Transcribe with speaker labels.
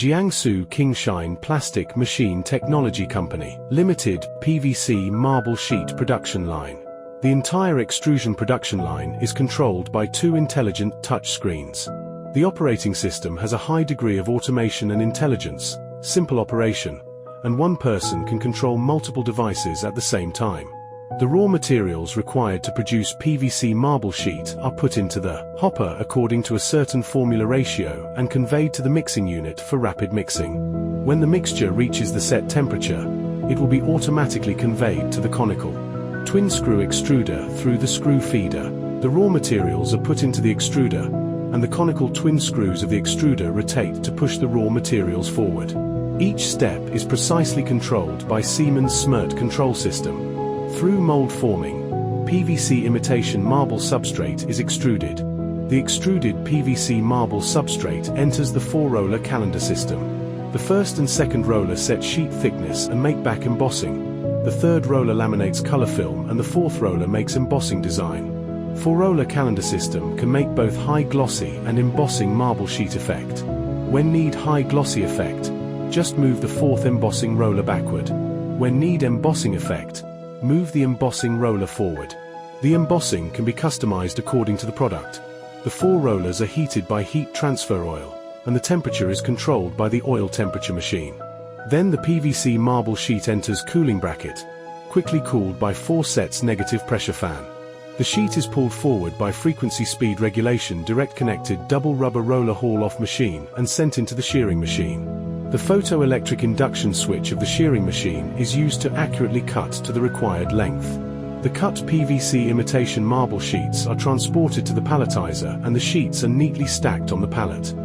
Speaker 1: Jiangsu Kingshine Plastic Machine Technology Company Limited, PVC Marble Sheet Production Line. The entire extrusion production line is controlled by two intelligent touch screens. The operating system has a high degree of automation and intelligence, simple operation, and one person can control multiple devices at the same time. The raw materials required to produce PVC marble sheet are put into the hopper according to a certain formula ratio and conveyed to the mixing unit for rapid mixing. When the mixture reaches the set temperature, it will be automatically conveyed to the conical twin screw extruder through the screw feeder. The raw materials are put into the extruder, and the conical twin screws of the extruder rotate to push the raw materials forward. Each step is precisely controlled by Siemens Smert control system. Through mold forming, PVC imitation marble substrate is extruded. The extruded PVC marble substrate enters the 4-roller calendar system. The first and second roller set sheet thickness and make back embossing. The third roller laminates color film and the fourth roller makes embossing design. 4-roller calendar system can make both high glossy and embossing marble sheet effect. When need high glossy effect, just move the fourth embossing roller backward. When need embossing effect, move the embossing roller forward. The embossing can be customized according to the product. The 4 rollers are heated by heat transfer oil, and the temperature is controlled by the oil temperature machine. Then the PVC marble sheet enters cooling bracket, quickly cooled by 4 sets negative pressure fan. The sheet is pulled forward by frequency speed regulation direct connected double rubber roller haul-off machine and sent into the shearing machine. The photoelectric induction switch of the shearing machine is used to accurately cut to the required length. The cut PVC imitation marble sheets are transported to the palletizer and the sheets are neatly stacked on the pallet.